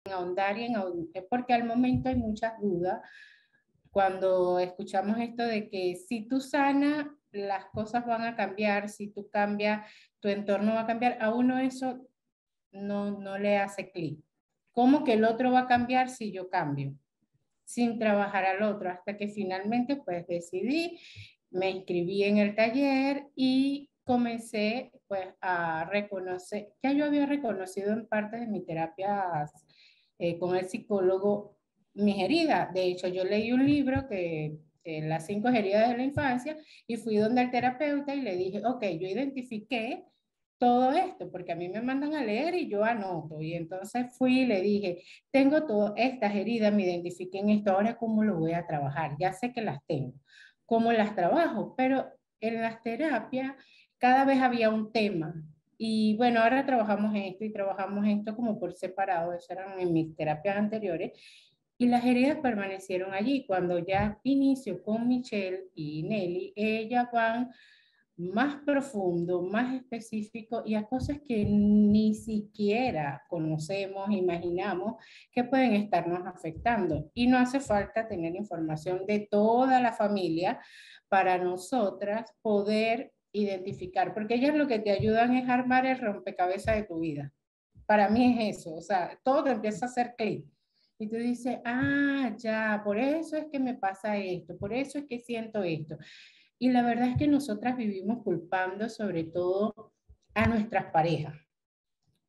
ahondar porque al momento hay muchas dudas cuando escuchamos esto de que si tú sanas, las cosas van a cambiar, si tú cambias, tu entorno va a cambiar, a uno eso no le hace clic. ¿Cómo que el otro va a cambiar si yo cambio? Sin trabajar al otro, hasta que finalmente pues decidí, me inscribí en el taller y comencé pues a reconocer, ya yo había reconocido en parte de mis terapias con el psicólogo mis heridas. De hecho, yo leí un libro que las 5 heridas de la infancia y fui donde el terapeuta y le dije, ok, yo identifiqué todo esto, porque a mí me mandan a leer y yo anoto. Y entonces fui y le dije, tengo todas estas heridas, me identifiqué en esto, ahora cómo lo voy a trabajar. Ya sé que las tengo, cómo las trabajo, pero en las terapias cada vez había un tema. Y bueno, ahora trabajamos esto y trabajamos esto como por separado, eso eran en mis terapias anteriores. Y las heridas permanecieron allí. Cuando ya inicio con Michelle y Nelly, ellas van más profundo, más específico y a cosas que ni siquiera conocemos, imaginamos que pueden estarnos afectando. Y no hace falta tener información de toda la familia para nosotras poder identificar, porque ellas lo que te ayudan es armar el rompecabezas de tu vida. Para mí es eso, o sea, todo te empieza a hacer clic. Y tú dices, ah, ya, por eso es que me pasa esto, por eso es que siento esto. Y la verdad es que nosotras vivimos culpando sobre todo a nuestras parejas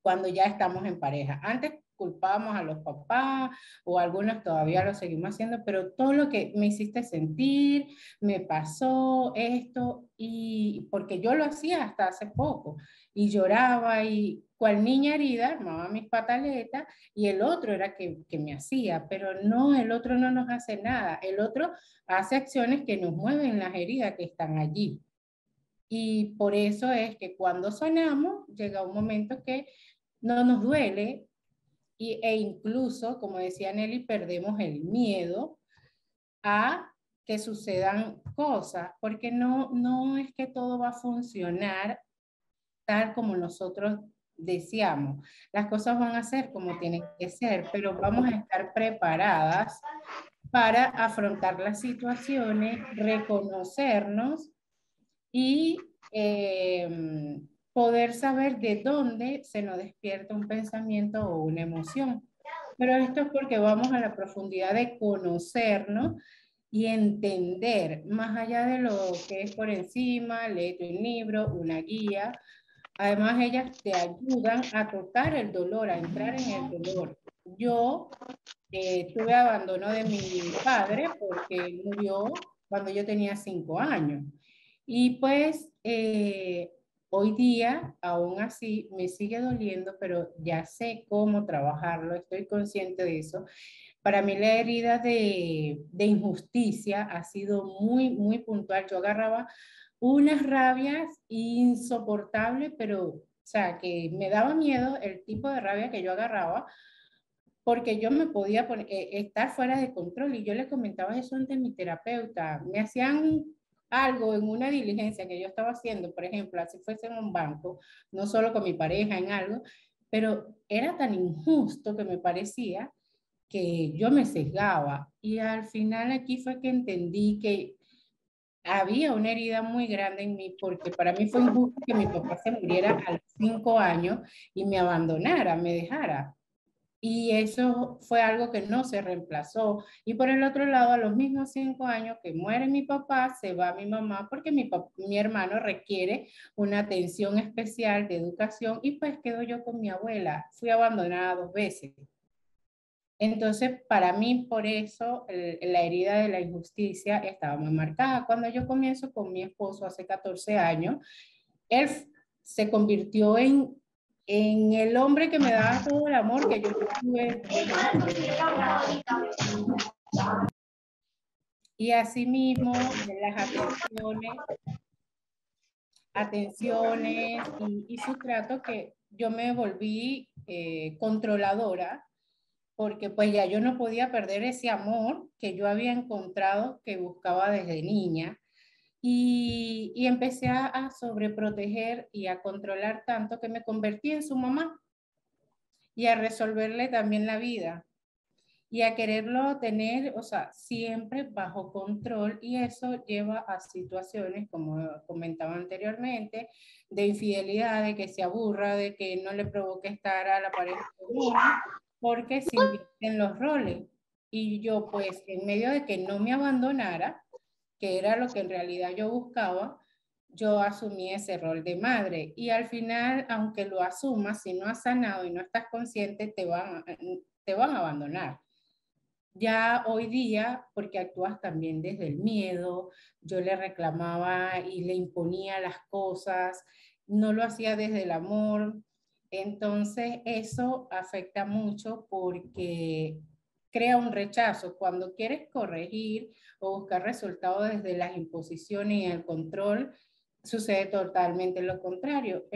cuando ya estamos en pareja. Antes culpábamos a los papás o algunos todavía lo seguimos haciendo, pero todo lo que me hiciste sentir, me pasó esto, y porque yo lo hacía hasta hace poco, y lloraba y cual niña herida armaba mis pataletas y el otro era que me hacía, pero no, el otro no nos hace nada, el otro hace acciones que nos mueven las heridas que están allí. Y por eso es que cuando sanamos, llega un momento que no nos duele e incluso, como decía Nelly, perdemos el miedo a que sucedan cosas, porque no es que todo va a funcionar tal como nosotros deseamos. Las cosas van a ser como tienen que ser, pero vamos a estar preparadas para afrontar las situaciones, reconocernos y poder saber de dónde se nos despierta un pensamiento o una emoción. Pero esto es porque vamos a la profundidad de conocernos y entender, más allá de lo que es por encima, léete un libro, una guía. Además, ellas te ayudan a tocar el dolor, a entrar en el dolor. Yo tuve abandono de mi padre porque murió cuando yo tenía 5 años. Y pues hoy día, aún así, me sigue doliendo, pero ya sé cómo trabajarlo, estoy consciente de eso. Para mí la herida de injusticia ha sido muy puntual. Yo agarraba unas rabias insoportables, pero, o sea, que me daba miedo el tipo de rabia que yo agarraba porque yo me podía estar fuera de control y yo le comentaba eso ante mi terapeuta. Me hacían algo en una diligencia que yo estaba haciendo, por ejemplo, así fuese en un banco, no solo con mi pareja en algo, pero era tan injusto que me parecía que yo me sesgaba y al final aquí fue que entendí que había una herida muy grande en mí porque para mí fue injusto que mi papá se muriera a los 5 años y me abandonara, me dejara. Y eso fue algo que no se reemplazó. Y por el otro lado, a los mismos 5 años que muere mi papá, se va mi mamá porque mi hermano requiere una atención especial de educación y pues quedo yo con mi abuela. Fui abandonada 2 veces. Entonces, para mí, por eso, la herida de la injusticia estaba muy marcada. Cuando yo comienzo con mi esposo hace 14 años, él se convirtió en el hombre que me daba todo el amor que yo tuve de niña. Y asimismo, las atenciones y su trato que yo me volví controladora porque pues ya yo no podía perder ese amor que yo había encontrado que buscaba desde niña y empecé a sobreproteger y a controlar tanto que me convertí en su mamá. y a resolverle también la vida y a quererlo tener, o sea, siempre bajo control, y eso lleva a situaciones, como comentaba anteriormente, de infidelidad, de que se aburra, de que no le provoque estar a la pareja con uno, porque se invierten los roles. Y yo, pues, en medio de que no me abandonara, que era lo que en realidad yo buscaba, yo asumí ese rol de madre. Y al final, aunque lo asumas, si no has sanado y no estás consciente, te van a abandonar. Ya hoy día, porque actúas también desde el miedo, yo le reclamaba y le imponía las cosas, no lo hacía desde el amor. Entonces eso afecta mucho porque crea un rechazo. Cuando quieres corregir o buscar resultados desde las imposiciones y el control, sucede totalmente lo contrario.